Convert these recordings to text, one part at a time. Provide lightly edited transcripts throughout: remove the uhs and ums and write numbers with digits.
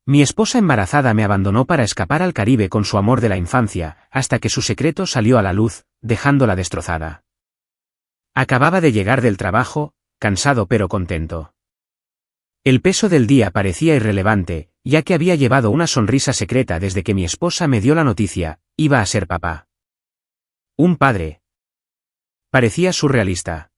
Mi esposa embarazada me abandonó para escapar al Caribe con su amor de la infancia, hasta que su secreto salió a la luz, dejándola destrozada. Acababa de llegar del trabajo, cansado pero contento. El peso del día parecía irrelevante, ya que había llevado una sonrisa secreta desde que mi esposa me dio la noticia: iba a ser papá. Un padre. Parecía surrealista.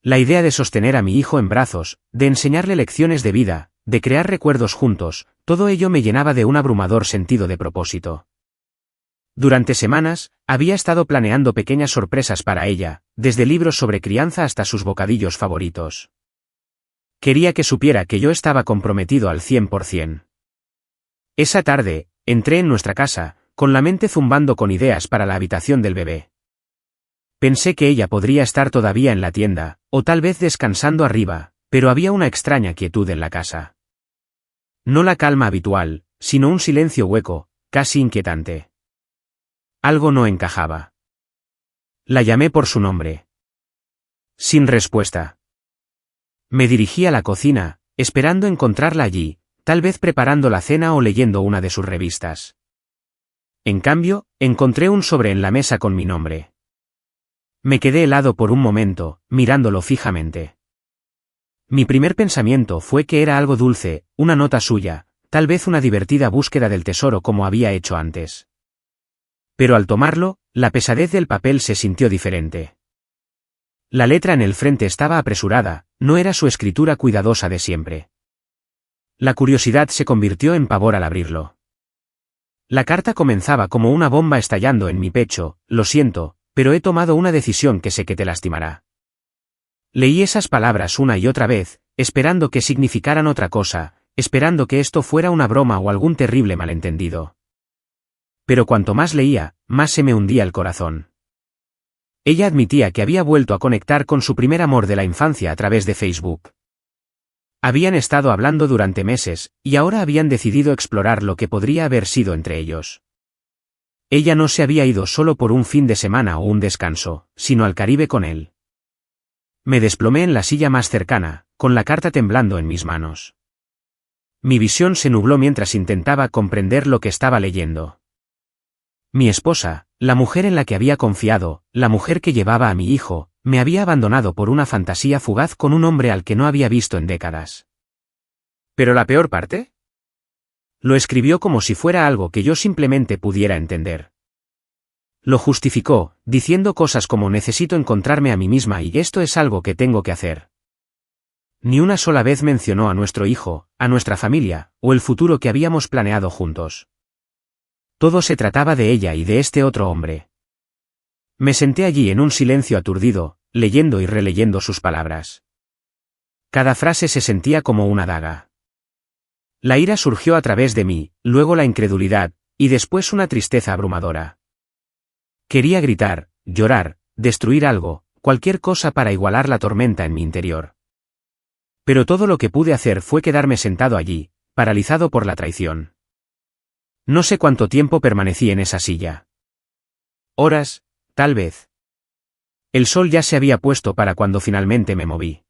La idea de sostener a mi hijo en brazos, de enseñarle lecciones de vida, de crear recuerdos juntos, todo ello me llenaba de un abrumador sentido de propósito. Durante semanas, había estado planeando pequeñas sorpresas para ella, desde libros sobre crianza hasta sus bocadillos favoritos. Quería que supiera que yo estaba comprometido al 100%. Esa tarde, entré en nuestra casa, con la mente zumbando con ideas para la habitación del bebé. Pensé que ella podría estar todavía en la tienda, o tal vez descansando arriba, pero había una extraña quietud en la casa. No la calma habitual, sino un silencio hueco, casi inquietante. Algo no encajaba. La llamé por su nombre. Sin respuesta. Me dirigí a la cocina, esperando encontrarla allí, tal vez preparando la cena o leyendo una de sus revistas. En cambio, encontré un sobre en la mesa con mi nombre. Me quedé helado por un momento, mirándolo fijamente. Mi primer pensamiento fue que era algo dulce, una nota suya, tal vez una divertida búsqueda del tesoro como había hecho antes. Pero al tomarlo, la pesadez del papel se sintió diferente. La letra en el frente estaba apresurada, no era su escritura cuidadosa de siempre. La curiosidad se convirtió en pavor al abrirlo. La carta comenzaba como una bomba estallando en mi pecho: lo siento, pero he tomado una decisión que sé que te lastimará. Leí esas palabras una y otra vez, esperando que significaran otra cosa, esperando que esto fuera una broma o algún terrible malentendido. Pero cuanto más leía, más se me hundía el corazón. Ella admitía que había vuelto a conectar con su primer amor de la infancia a través de Facebook. Habían estado hablando durante meses, y ahora habían decidido explorar lo que podría haber sido entre ellos. Ella no se había ido solo por un fin de semana o un descanso, sino al Caribe con él. Me desplomé en la silla más cercana, con la carta temblando en mis manos. Mi visión se nubló mientras intentaba comprender lo que estaba leyendo. Mi esposa, la mujer en la que había confiado, la mujer que llevaba a mi hijo, me había abandonado por una fantasía fugaz con un hombre al que no había visto en décadas. ¿Pero la peor parte? Lo escribió como si fuera algo que yo simplemente pudiera entender. Lo justificó, diciendo cosas como: necesito encontrarme a mí misma y esto es algo que tengo que hacer. Ni una sola vez mencionó a nuestro hijo, a nuestra familia, o el futuro que habíamos planeado juntos. Todo se trataba de ella y de este otro hombre. Me senté allí en un silencio aturdido, leyendo y releyendo sus palabras. Cada frase se sentía como una daga. La ira surgió a través de mí, luego la incredulidad, y después una tristeza abrumadora. Quería gritar, llorar, destruir algo, cualquier cosa para igualar la tormenta en mi interior. Pero todo lo que pude hacer fue quedarme sentado allí, paralizado por la traición. No sé cuánto tiempo permanecí en esa silla. Horas, tal vez. El sol ya se había puesto para cuando finalmente me moví.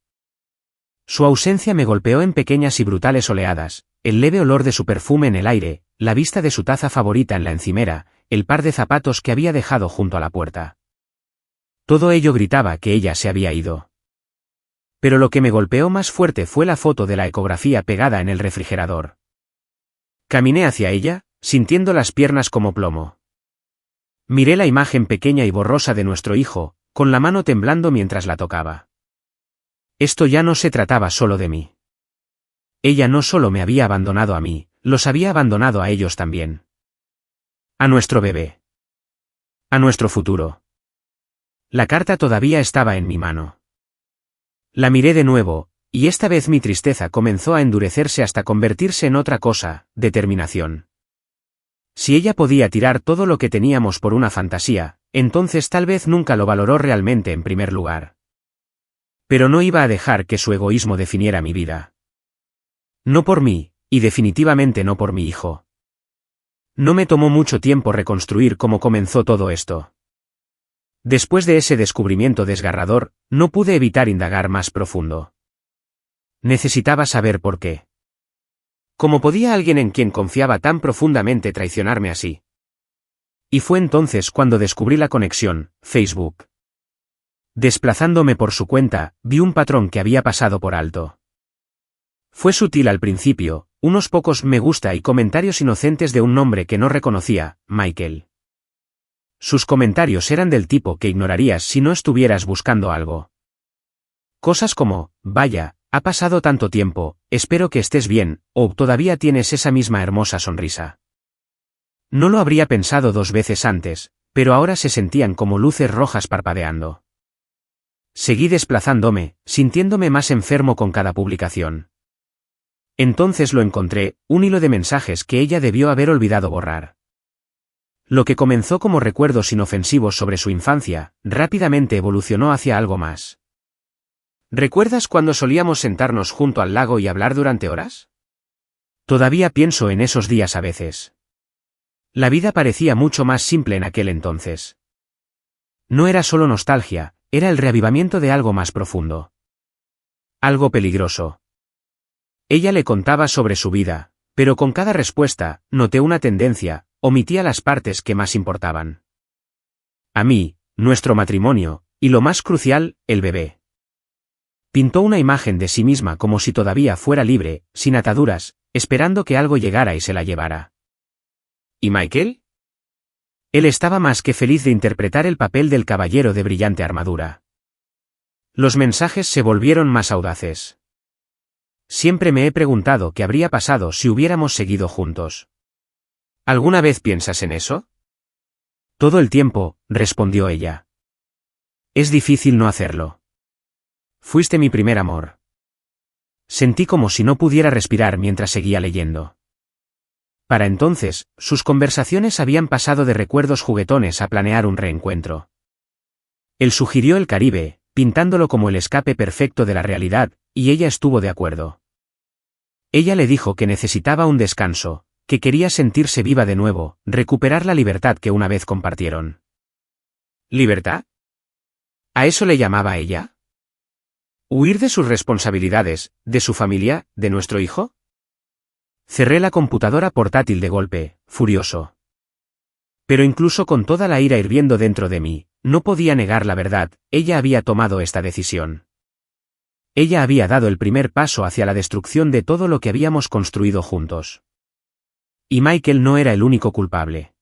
Su ausencia me golpeó en pequeñas y brutales oleadas: el leve olor de su perfume en el aire, la vista de su taza favorita en la encimera, el par de zapatos que había dejado junto a la puerta. Todo ello gritaba que ella se había ido. Pero lo que me golpeó más fuerte fue la foto de la ecografía pegada en el refrigerador. Caminé hacia ella, sintiendo las piernas como plomo. Miré la imagen pequeña y borrosa de nuestro hijo, con la mano temblando mientras la tocaba. Esto ya no se trataba solo de mí. Ella no solo me había abandonado a mí, los había abandonado a ellos también. A nuestro bebé. A nuestro futuro. La carta todavía estaba en mi mano. La miré de nuevo, y esta vez mi tristeza comenzó a endurecerse hasta convertirse en otra cosa: determinación. Si ella podía tirar todo lo que teníamos por una fantasía, entonces tal vez nunca lo valoró realmente en primer lugar. Pero no iba a dejar que su egoísmo definiera mi vida. No por mí, y definitivamente no por mi hijo. No me tomó mucho tiempo reconstruir cómo comenzó todo esto. Después de ese descubrimiento desgarrador, no pude evitar indagar más profundo. Necesitaba saber por qué. ¿Cómo podía alguien en quien confiaba tan profundamente traicionarme así? Y fue entonces cuando descubrí la conexión, Facebook. Desplazándome por su cuenta, vi un patrón que había pasado por alto. Fue sutil al principio, unos pocos me gusta y comentarios inocentes de un nombre que no reconocía, Michael. Sus comentarios eran del tipo que ignorarías si no estuvieras buscando algo. Cosas como, vaya, ha pasado tanto tiempo, espero que estés bien, o todavía tienes esa misma hermosa sonrisa. No lo habría pensado 2 veces antes, pero ahora se sentían como luces rojas parpadeando. Seguí desplazándome, sintiéndome más enfermo con cada publicación. Entonces lo encontré, un hilo de mensajes que ella debió haber olvidado borrar. Lo que comenzó como recuerdos inofensivos sobre su infancia, rápidamente evolucionó hacia algo más. ¿Recuerdas cuando solíamos sentarnos junto al lago y hablar durante horas? Todavía pienso en esos días a veces. La vida parecía mucho más simple en aquel entonces. No era solo nostalgia, era el reavivamiento de algo más profundo. Algo peligroso. Ella le contaba sobre su vida, pero con cada respuesta, noté una tendencia, omitía las partes que más importaban. A mí, nuestro matrimonio, y lo más crucial, el bebé. Pintó una imagen de sí misma como si todavía fuera libre, sin ataduras, esperando que algo llegara y se la llevara. ¿Y Michael? Él estaba más que feliz de interpretar el papel del caballero de brillante armadura. Los mensajes se volvieron más audaces. Siempre me he preguntado qué habría pasado si hubiéramos seguido juntos. ¿Alguna vez piensas en eso? Todo el tiempo, respondió ella. Es difícil no hacerlo. Fuiste mi primer amor. Sentí como si no pudiera respirar mientras seguía leyendo. Para entonces, sus conversaciones habían pasado de recuerdos juguetones a planear un reencuentro. Él sugirió el Caribe, pintándolo como el escape perfecto de la realidad, y ella estuvo de acuerdo. Ella le dijo que necesitaba un descanso, que quería sentirse viva de nuevo, recuperar la libertad que una vez compartieron. ¿Libertad? ¿A eso le llamaba ella? ¿Huir de sus responsabilidades, de su familia, de nuestro hijo? Cerré la computadora portátil de golpe, furioso. Pero incluso con toda la ira hirviendo dentro de mí, no podía negar la verdad, ella había tomado esta decisión. Ella había dado el primer paso hacia la destrucción de todo lo que habíamos construido juntos. Y Michael no era el único culpable.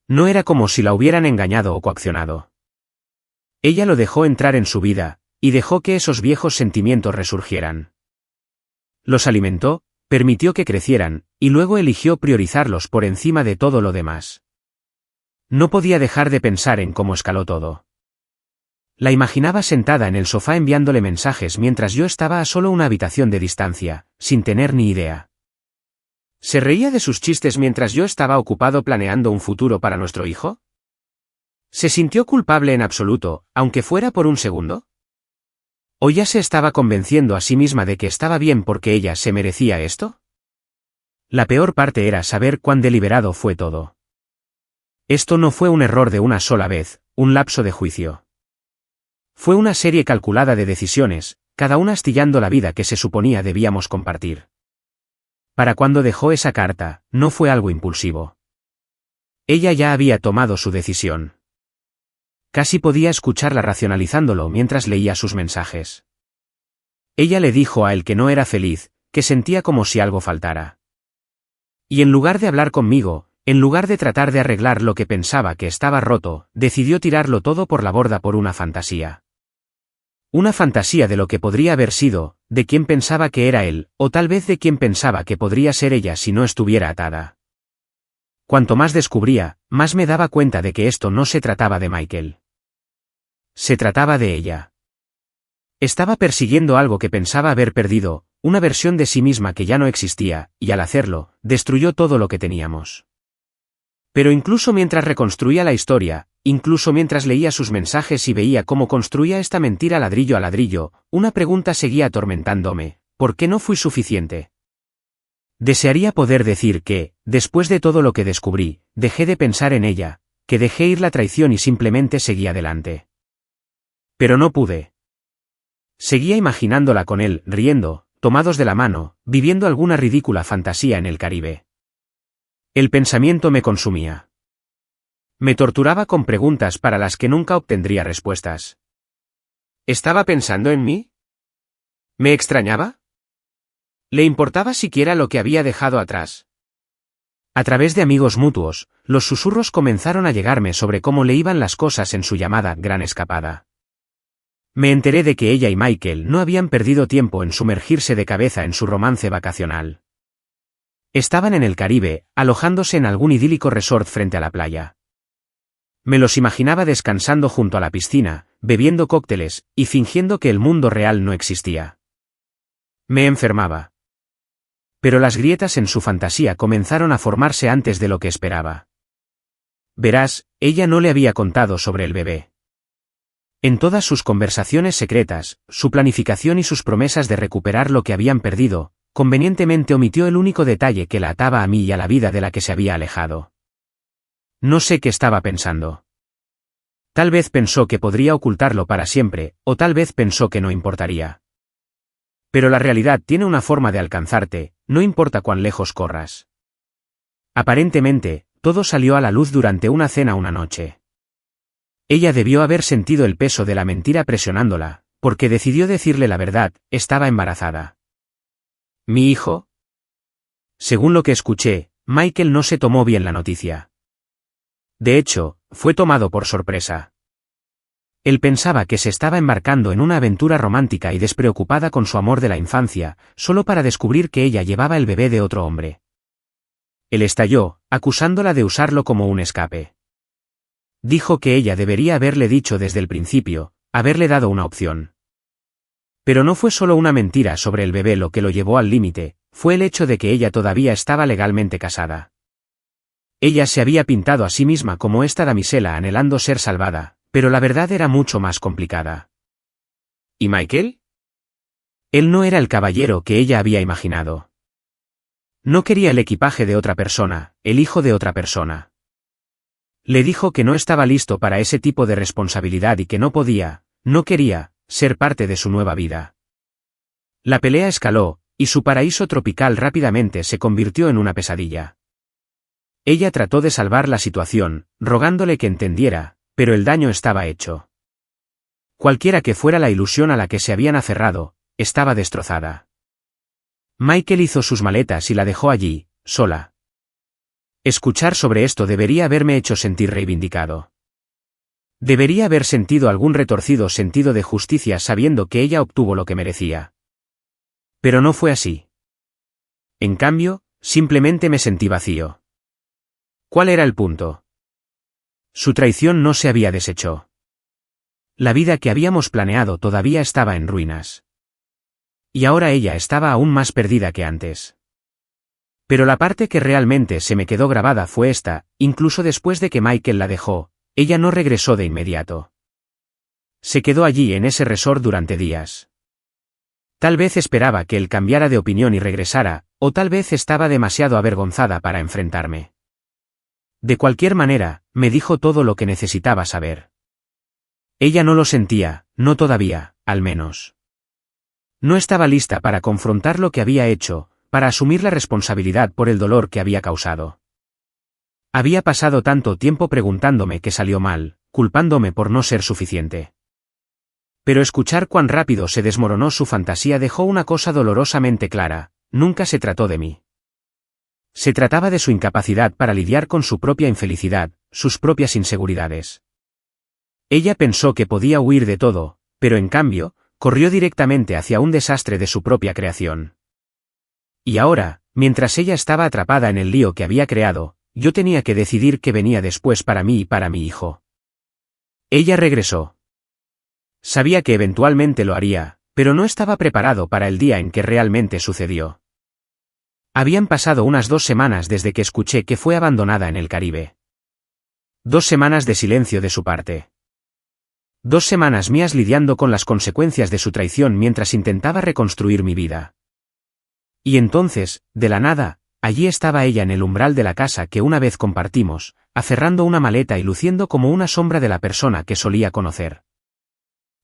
No era como si la hubieran engañado o coaccionado. Ella lo dejó entrar en su vida, y dejó que esos viejos sentimientos resurgieran. Los alimentó, permitió que crecieran, y luego eligió priorizarlos por encima de todo lo demás. No podía dejar de pensar en cómo escaló todo. La imaginaba sentada en el sofá enviándole mensajes mientras yo estaba a solo una habitación de distancia, sin tener ni idea. ¿Se reía de sus chistes mientras yo estaba ocupado planeando un futuro para nuestro hijo? ¿Se sintió culpable en absoluto, aunque fuera por un segundo? ¿O ya se estaba convenciendo a sí misma de que estaba bien porque ella se merecía esto? La peor parte era saber cuán deliberado fue todo. Esto no fue un error de una sola vez, un lapso de juicio. Fue una serie calculada de decisiones, cada una astillando la vida que se suponía debíamos compartir. Para cuando dejó esa carta, no fue algo impulsivo. Ella ya había tomado su decisión. Casi podía escucharla racionalizándolo mientras leía sus mensajes. Ella le dijo a él que no era feliz, que sentía como si algo faltara. Y en lugar de hablar conmigo, en lugar de tratar de arreglar lo que pensaba que estaba roto, decidió tirarlo todo por la borda por una fantasía. Una fantasía de lo que podría haber sido, de quien pensaba que era él, o tal vez de quien pensaba que podría ser ella si no estuviera atada. Cuanto más descubría, más me daba cuenta de que esto no se trataba de Michael. Se trataba de ella. Estaba persiguiendo algo que pensaba haber perdido, una versión de sí misma que ya no existía, y al hacerlo, destruyó todo lo que teníamos. Pero incluso mientras reconstruía la historia, incluso mientras leía sus mensajes y veía cómo construía esta mentira ladrillo a ladrillo, una pregunta seguía atormentándome: ¿por qué no fui suficiente? Desearía poder decir que, después de todo lo que descubrí, dejé de pensar en ella, que dejé ir la traición y simplemente seguí adelante. Pero no pude. Seguía imaginándola con él, riendo, tomados de la mano, viviendo alguna ridícula fantasía en el Caribe. El pensamiento me consumía. Me torturaba con preguntas para las que nunca obtendría respuestas. ¿Estaba pensando en mí? ¿Me extrañaba? ¿Le importaba siquiera lo que había dejado atrás? A través de amigos mutuos, los susurros comenzaron a llegarme sobre cómo le iban las cosas en su llamada gran escapada. Me enteré de que ella y Michael no habían perdido tiempo en sumergirse de cabeza en su romance vacacional. Estaban en el Caribe, alojándose en algún idílico resort frente a la playa. Me los imaginaba descansando junto a la piscina, bebiendo cócteles, y fingiendo que el mundo real no existía. Me enfermaba. Pero las grietas en su fantasía comenzaron a formarse antes de lo que esperaba. Verás, ella no le había contado sobre el bebé. En todas sus conversaciones secretas, su planificación y sus promesas de recuperar lo que habían perdido, convenientemente omitió el único detalle que la ataba a mí y a la vida de la que se había alejado. No sé qué estaba pensando. Tal vez pensó que podría ocultarlo para siempre, o tal vez pensó que no importaría. Pero la realidad tiene una forma de alcanzarte, no importa cuán lejos corras. Aparentemente, todo salió a la luz durante una cena una noche. Ella debió haber sentido el peso de la mentira presionándola, porque decidió decirle la verdad, estaba embarazada. ¿Mi hijo? Según lo que escuché, Michael no se tomó bien la noticia. De hecho, fue tomado por sorpresa. Él pensaba que se estaba embarcando en una aventura romántica y despreocupada con su amor de la infancia, solo para descubrir que ella llevaba el bebé de otro hombre. Él estalló, acusándola de usarlo como un escape. Dijo que ella debería haberle dicho desde el principio, haberle dado una opción. Pero no fue solo una mentira sobre el bebé lo que lo llevó al límite, fue el hecho de que ella todavía estaba legalmente casada. Ella se había pintado a sí misma como esta damisela anhelando ser salvada, pero la verdad era mucho más complicada. ¿Y Michael? Él no era el caballero que ella había imaginado. No quería el equipaje de otra persona, el hijo de otra persona. Le dijo que no estaba listo para ese tipo de responsabilidad y que no podía, no quería, ser parte de su nueva vida. La pelea escaló, y su paraíso tropical rápidamente se convirtió en una pesadilla. Ella trató de salvar la situación, rogándole que entendiera, pero el daño estaba hecho. Cualquiera que fuera la ilusión a la que se habían aferrado, estaba destrozada. Michael hizo sus maletas y la dejó allí, sola. Escuchar sobre esto debería haberme hecho sentir reivindicado. Debería haber sentido algún retorcido sentido de justicia sabiendo que ella obtuvo lo que merecía. Pero no fue así. En cambio, simplemente me sentí vacío. ¿Cuál era el punto? Su traición no se había deshecho. La vida que habíamos planeado todavía estaba en ruinas. Y ahora ella estaba aún más perdida que antes. Pero la parte que realmente se me quedó grabada fue esta, incluso después de que Michael la dejó, ella no regresó de inmediato. Se quedó allí en ese resort durante días. Tal vez esperaba que él cambiara de opinión y regresara, o tal vez estaba demasiado avergonzada para enfrentarme. De cualquier manera, me dijo todo lo que necesitaba saber. Ella no lo sentía, no todavía, al menos. No estaba lista para confrontar lo que había hecho, para asumir la responsabilidad por el dolor que había causado. Había pasado tanto tiempo preguntándome qué salió mal, culpándome por no ser suficiente. Pero escuchar cuán rápido se desmoronó su fantasía dejó una cosa dolorosamente clara: nunca se trató de mí. Se trataba de su incapacidad para lidiar con su propia infelicidad, sus propias inseguridades. Ella pensó que podía huir de todo, pero en cambio, corrió directamente hacia un desastre de su propia creación. Y ahora, mientras ella estaba atrapada en el lío que había creado, yo tenía que decidir qué venía después para mí y para mi hijo. Ella regresó. Sabía que eventualmente lo haría, pero no estaba preparado para el día en que realmente sucedió. Habían pasado unas 2 semanas desde que escuché que fue abandonada en el Caribe. 2 semanas de silencio de su parte. 2 semanas mías lidiando con las consecuencias de su traición mientras intentaba reconstruir mi vida. Y entonces, de la nada, allí estaba ella en el umbral de la casa que una vez compartimos, aferrando una maleta y luciendo como una sombra de la persona que solía conocer.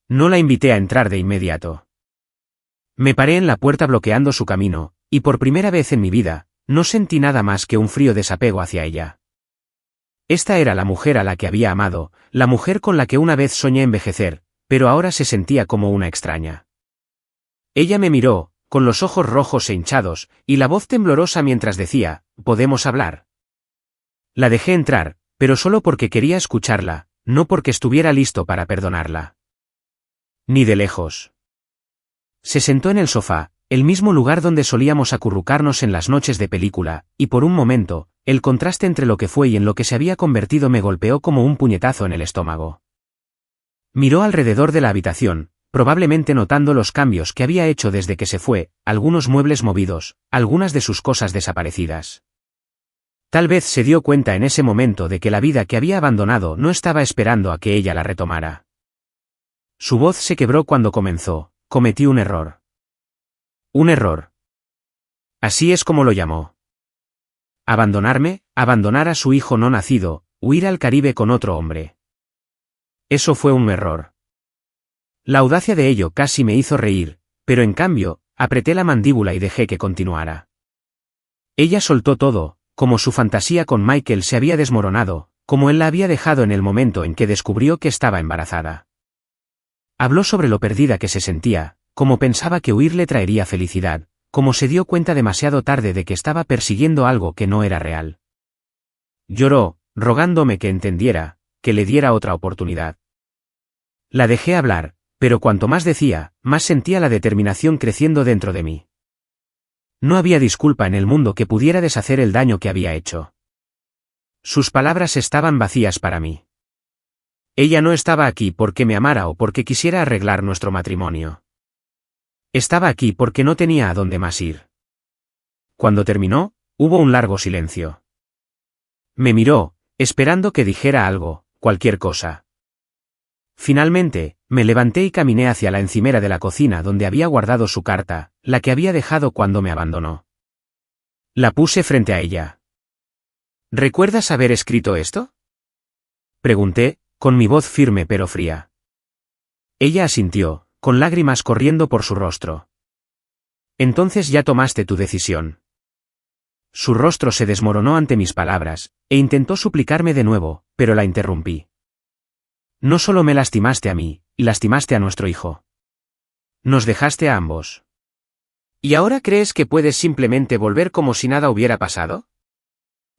No la invité a entrar de inmediato. Me paré en la puerta bloqueando su camino, y por primera vez en mi vida, no sentí nada más que un frío desapego hacia ella. Esta era la mujer a la que había amado, la mujer con la que una vez soñé envejecer, pero ahora se sentía como una extraña. Ella me miró, con los ojos rojos e hinchados, y la voz temblorosa mientras decía, ¿podemos hablar? La dejé entrar, pero solo porque quería escucharla, no porque estuviera listo para perdonarla. Ni de lejos. Se sentó en el sofá, el mismo lugar donde solíamos acurrucarnos en las noches de película, y por un momento, el contraste entre lo que fue y en lo que se había convertido me golpeó como un puñetazo en el estómago. Miró alrededor de la habitación, probablemente notando los cambios que había hecho desde que se fue, algunos muebles movidos, algunas de sus cosas desaparecidas. Tal vez se dio cuenta en ese momento de que la vida que había abandonado no estaba esperando a que ella la retomara. Su voz se quebró cuando comenzó, cometí un error. Un error. Así es como lo llamó. Abandonarme, abandonar a su hijo no nacido, huir al Caribe con otro hombre. Eso fue un error. La audacia de ello casi me hizo reír, pero en cambio, apreté la mandíbula y dejé que continuara. Ella soltó todo, como su fantasía con Michael se había desmoronado, como él la había dejado en el momento en que descubrió que estaba embarazada. Habló sobre lo perdida que se sentía, como pensaba que huir le traería felicidad, como se dio cuenta demasiado tarde de que estaba persiguiendo algo que no era real. Lloró, rogándome que entendiera, que le diera otra oportunidad. La dejé hablar, pero cuanto más decía, más sentía la determinación creciendo dentro de mí. No había disculpa en el mundo que pudiera deshacer el daño que había hecho. Sus palabras estaban vacías para mí. Ella no estaba aquí porque me amara o porque quisiera arreglar nuestro matrimonio. Estaba aquí porque no tenía a dónde más ir. Cuando terminó, hubo un largo silencio. Me miró, esperando que dijera algo, cualquier cosa. Finalmente, me levanté y caminé hacia la encimera de la cocina donde había guardado su carta, la que había dejado cuando me abandonó. La puse frente a ella. ¿Recuerdas haber escrito esto? Pregunté, con mi voz firme pero fría. Ella asintió, con lágrimas corriendo por su rostro. Entonces ya tomaste tu decisión. Su rostro se desmoronó ante mis palabras, e intentó suplicarme de nuevo, pero la interrumpí. No solo me lastimaste a mí, lastimaste a nuestro hijo. Nos dejaste a ambos. ¿Y ahora crees que puedes simplemente volver como si nada hubiera pasado?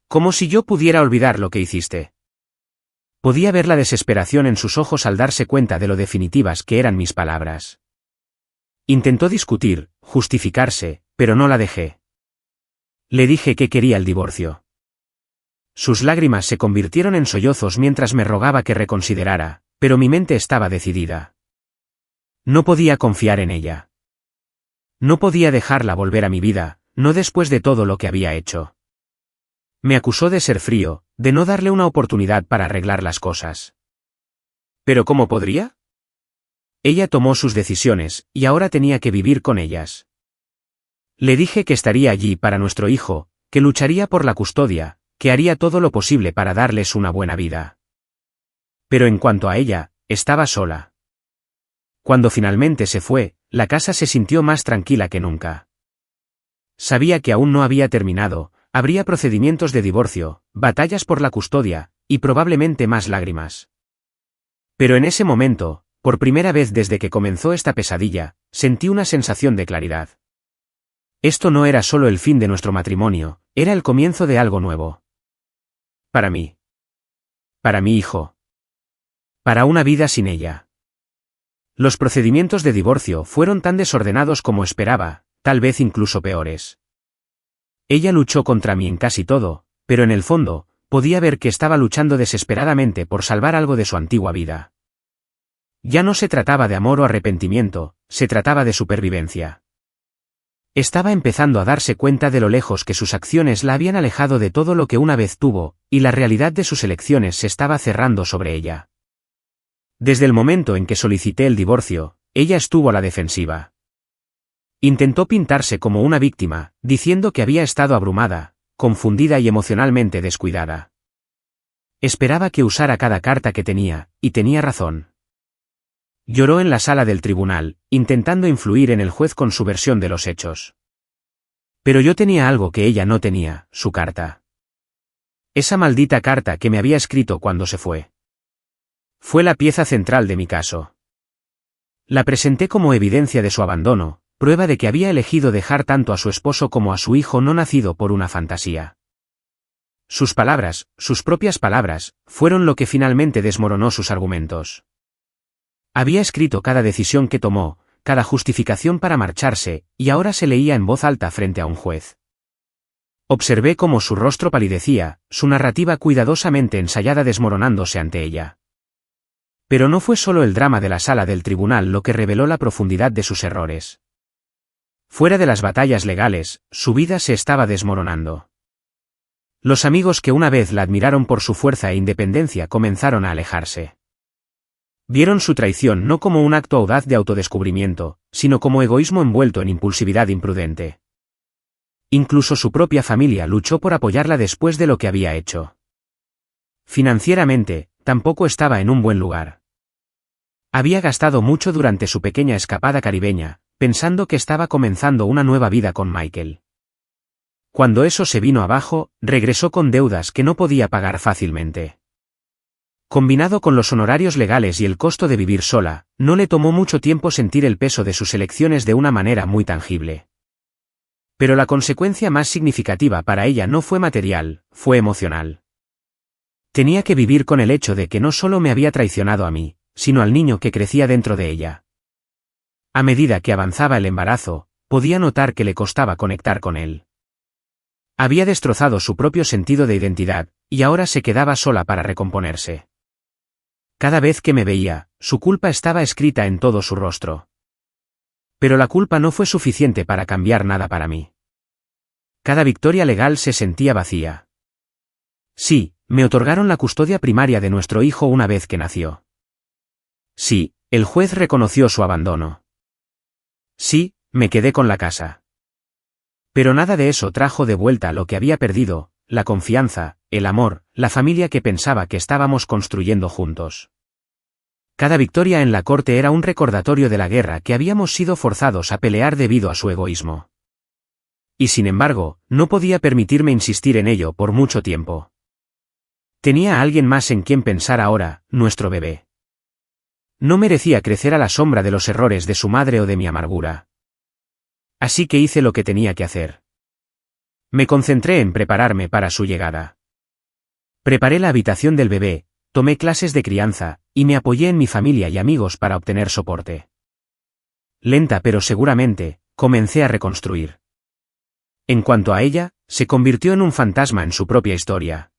Como si yo pudiera olvidar lo que hiciste. Podía ver la desesperación en sus ojos al darse cuenta de lo definitivas que eran mis palabras. Intentó discutir, justificarse, pero no la dejé. Le dije que quería el divorcio. Sus lágrimas se convirtieron en sollozos mientras me rogaba que reconsiderara, pero mi mente estaba decidida. No podía confiar en ella. No podía dejarla volver a mi vida, no después de todo lo que había hecho. Me acusó de ser frío, de no darle una oportunidad para arreglar las cosas. ¿Pero cómo podría? Ella tomó sus decisiones, y ahora tenía que vivir con ellas. Le dije que estaría allí para nuestro hijo, que lucharía por la custodia, que haría todo lo posible para darles una buena vida. Pero en cuanto a ella, estaba sola. Cuando finalmente se fue, la casa se sintió más tranquila que nunca. Sabía que aún no había terminado, habría procedimientos de divorcio, batallas por la custodia, y probablemente más lágrimas. Pero en ese momento, por primera vez desde que comenzó esta pesadilla, sentí una sensación de claridad. Esto no era solo el fin de nuestro matrimonio, era el comienzo de algo nuevo. Para mí. Para mi hijo. Para una vida sin ella. Los procedimientos de divorcio fueron tan desordenados como esperaba, tal vez incluso peores. Ella luchó contra mí en casi todo, pero en el fondo, podía ver que estaba luchando desesperadamente por salvar algo de su antigua vida. Ya no se trataba de amor o arrepentimiento, se trataba de supervivencia. Estaba empezando a darse cuenta de lo lejos que sus acciones la habían alejado de todo lo que una vez tuvo, y la realidad de sus elecciones se estaba cerrando sobre ella. Desde el momento en que solicité el divorcio, ella estuvo a la defensiva. Intentó pintarse como una víctima, diciendo que había estado abrumada, confundida y emocionalmente descuidada. Esperaba que usara cada carta que tenía, y tenía razón. Lloró en la sala del tribunal, intentando influir en el juez con su versión de los hechos. Pero yo tenía algo que ella no tenía, su carta. Esa maldita carta que me había escrito cuando se fue. Fue la pieza central de mi caso. La presenté como evidencia de su abandono, prueba de que había elegido dejar tanto a su esposo como a su hijo no nacido por una fantasía. Sus palabras, sus propias palabras, fueron lo que finalmente desmoronó sus argumentos. Había escrito cada decisión que tomó, cada justificación para marcharse, y ahora se leía en voz alta frente a un juez. Observé cómo su rostro palidecía, su narrativa cuidadosamente ensayada desmoronándose ante ella. Pero no fue solo el drama de la sala del tribunal lo que reveló la profundidad de sus errores. Fuera de las batallas legales, su vida se estaba desmoronando. Los amigos que una vez la admiraron por su fuerza e independencia comenzaron a alejarse. Vieron su traición no como un acto audaz de autodescubrimiento, sino como egoísmo envuelto en impulsividad imprudente. Incluso su propia familia luchó por apoyarla después de lo que había hecho. Financieramente, tampoco estaba en un buen lugar. Había gastado mucho durante su pequeña escapada caribeña, pensando que estaba comenzando una nueva vida con Michael. Cuando eso se vino abajo, regresó con deudas que no podía pagar fácilmente. Combinado con los honorarios legales y el costo de vivir sola, no le tomó mucho tiempo sentir el peso de sus elecciones de una manera muy tangible. Pero la consecuencia más significativa para ella no fue material, fue emocional. Tenía que vivir con el hecho de que no solo me había traicionado a mí, sino al niño que crecía dentro de ella. A medida que avanzaba el embarazo, podía notar que le costaba conectar con él. Había destrozado su propio sentido de identidad, y ahora se quedaba sola para recomponerse. Cada vez que me veía, su culpa estaba escrita en todo su rostro. Pero la culpa no fue suficiente para cambiar nada para mí. Cada victoria legal se sentía vacía. Sí, me otorgaron la custodia primaria de nuestro hijo una vez que nació. Sí, el juez reconoció su abandono. Sí, me quedé con la casa. Pero nada de eso trajo de vuelta lo que había perdido, la confianza, el amor, la familia que pensaba que estábamos construyendo juntos. Cada victoria en la corte era un recordatorio de la guerra que habíamos sido forzados a pelear debido a su egoísmo. Y sin embargo, no podía permitirme insistir en ello por mucho tiempo. Tenía a alguien más en quien pensar ahora, nuestro bebé. No merecía crecer a la sombra de los errores de su madre o de mi amargura. Así que hice lo que tenía que hacer. Me concentré en prepararme para su llegada. Preparé la habitación del bebé, tomé clases de crianza, y me apoyé en mi familia y amigos para obtener soporte. Lenta pero seguramente, comencé a reconstruir. En cuanto a ella, se convirtió en un fantasma en su propia historia.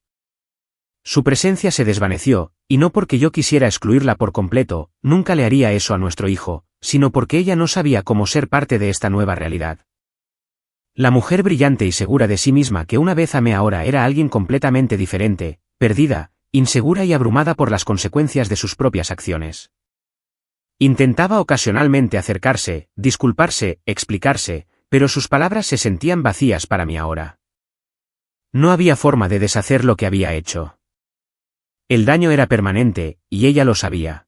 Su presencia se desvaneció, y no porque yo quisiera excluirla por completo, nunca le haría eso a nuestro hijo, sino porque ella no sabía cómo ser parte de esta nueva realidad. La mujer brillante y segura de sí misma que una vez amé ahora era alguien completamente diferente, perdida, insegura y abrumada por las consecuencias de sus propias acciones. Intentaba ocasionalmente acercarse, disculparse, explicarse, pero sus palabras se sentían vacías para mí ahora. No había forma de deshacer lo que había hecho. El daño era permanente, y ella lo sabía.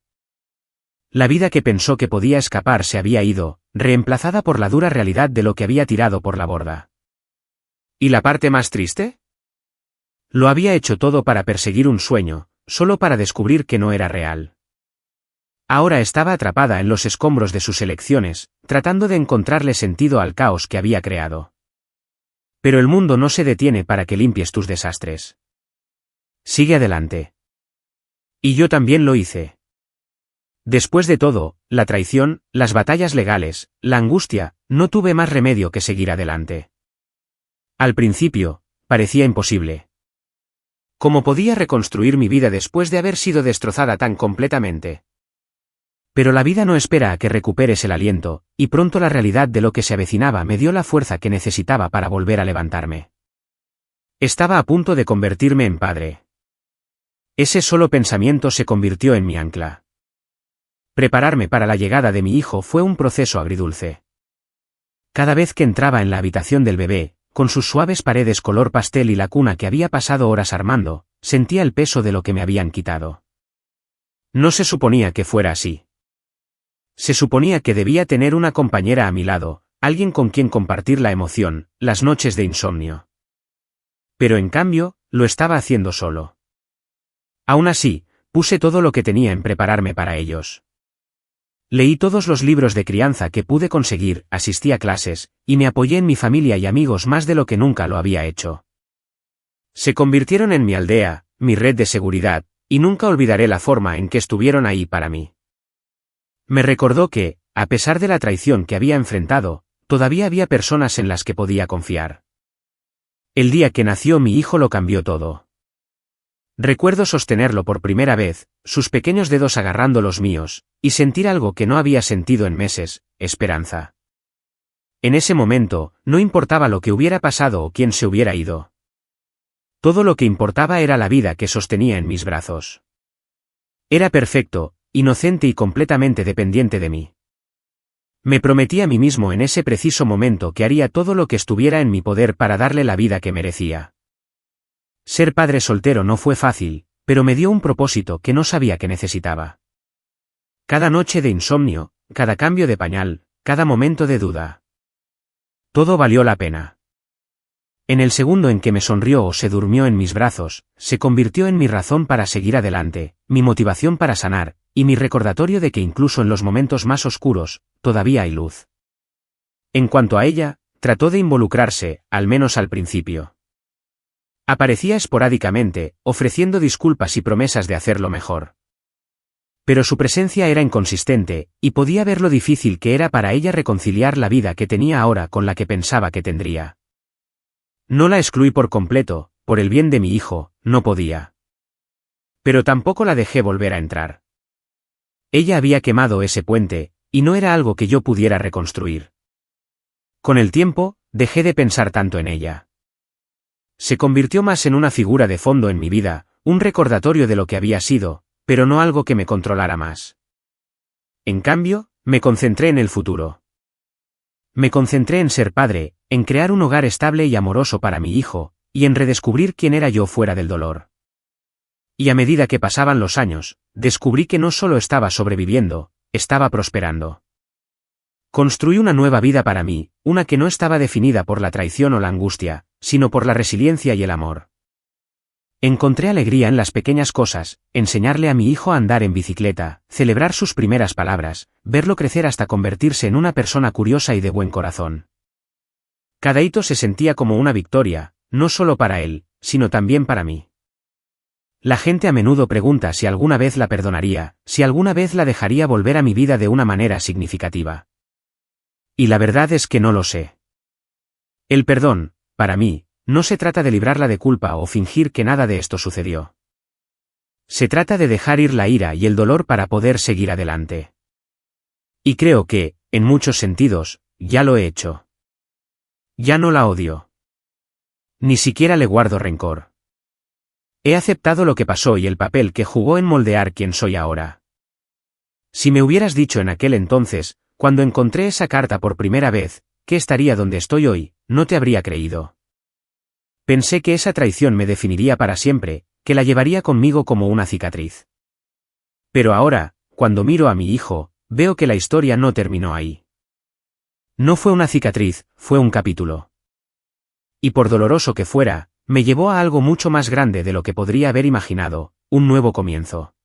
La vida que pensó que podía escapar se había ido, reemplazada por la dura realidad de lo que había tirado por la borda. ¿Y la parte más triste? Lo había hecho todo para perseguir un sueño, solo para descubrir que no era real. Ahora estaba atrapada en los escombros de sus elecciones, tratando de encontrarle sentido al caos que había creado. Pero el mundo no se detiene para que limpies tus desastres. Sigue adelante. Y yo también lo hice. Después de todo, la traición, las batallas legales, la angustia, no tuve más remedio que seguir adelante. Al principio, parecía imposible. ¿Cómo podía reconstruir mi vida después de haber sido destrozada tan completamente? Pero la vida no espera a que recuperes el aliento, y pronto la realidad de lo que se avecinaba me dio la fuerza que necesitaba para volver a levantarme. Estaba a punto de convertirme en padre. Ese solo pensamiento se convirtió en mi ancla. Prepararme para la llegada de mi hijo fue un proceso agridulce. Cada vez que entraba en la habitación del bebé, con sus suaves paredes color pastel y la cuna que había pasado horas armando, sentía el peso de lo que me habían quitado. No se suponía que fuera así. Se suponía que debía tener una compañera a mi lado, alguien con quien compartir la emoción, las noches de insomnio. Pero en cambio, lo estaba haciendo solo. Aún así, puse todo lo que tenía en prepararme para ellos. Leí todos los libros de crianza que pude conseguir, asistí a clases, y me apoyé en mi familia y amigos más de lo que nunca lo había hecho. Se convirtieron en mi aldea, mi red de seguridad, y nunca olvidaré la forma en que estuvieron ahí para mí. Me recordó que, a pesar de la traición que había enfrentado, todavía había personas en las que podía confiar. El día que nació mi hijo lo cambió todo. Recuerdo sostenerlo por primera vez, sus pequeños dedos agarrando los míos, y sentir algo que no había sentido en meses, esperanza. En ese momento, no importaba lo que hubiera pasado o quién se hubiera ido. Todo lo que importaba era la vida que sostenía en mis brazos. Era perfecto, inocente y completamente dependiente de mí. Me prometí a mí mismo en ese preciso momento que haría todo lo que estuviera en mi poder para darle la vida que merecía. Ser padre soltero no fue fácil, pero me dio un propósito que no sabía que necesitaba. Cada noche de insomnio, cada cambio de pañal, cada momento de duda. Todo valió la pena. En el segundo en que me sonrió o se durmió en mis brazos, se convirtió en mi razón para seguir adelante, mi motivación para sanar, y mi recordatorio de que incluso en los momentos más oscuros, todavía hay luz. En cuanto a ella, trató de involucrarse, al menos al principio. Aparecía esporádicamente, ofreciendo disculpas y promesas de hacerlo mejor. Pero su presencia era inconsistente, y podía ver lo difícil que era para ella reconciliar la vida que tenía ahora con la que pensaba que tendría. No la excluí por completo, por el bien de mi hijo, no podía. Pero tampoco la dejé volver a entrar. Ella había quemado ese puente, y no era algo que yo pudiera reconstruir. Con el tiempo, dejé de pensar tanto en ella. Se convirtió más en una figura de fondo en mi vida, un recordatorio de lo que había sido, pero no algo que me controlara más. En cambio, me concentré en el futuro. Me concentré en ser padre, en crear un hogar estable y amoroso para mi hijo, y en redescubrir quién era yo fuera del dolor. Y a medida que pasaban los años, descubrí que no solo estaba sobreviviendo, estaba prosperando. Construí una nueva vida para mí, una que no estaba definida por la traición o la angustia, sino por la resiliencia y el amor. Encontré alegría en las pequeñas cosas, enseñarle a mi hijo a andar en bicicleta, celebrar sus primeras palabras, verlo crecer hasta convertirse en una persona curiosa y de buen corazón. Cada hito se sentía como una victoria, no solo para él, sino también para mí. La gente a menudo pregunta si alguna vez la perdonaría, si alguna vez la dejaría volver a mi vida de una manera significativa. Y la verdad es que no lo sé. El perdón, para mí, no se trata de librarla de culpa o fingir que nada de esto sucedió. Se trata de dejar ir la ira y el dolor para poder seguir adelante. Y creo que, en muchos sentidos, ya lo he hecho. Ya no la odio. Ni siquiera le guardo rencor. He aceptado lo que pasó y el papel que jugó en moldear quién soy ahora. Si me hubieras dicho en aquel entonces, cuando encontré esa carta por primera vez, que estaría donde estoy hoy, no te habría creído. Pensé que esa traición me definiría para siempre, que la llevaría conmigo como una cicatriz. Pero ahora, cuando miro a mi hijo, veo que la historia no terminó ahí. No fue una cicatriz, fue un capítulo. Y por doloroso que fuera, me llevó a algo mucho más grande de lo que podría haber imaginado, un nuevo comienzo.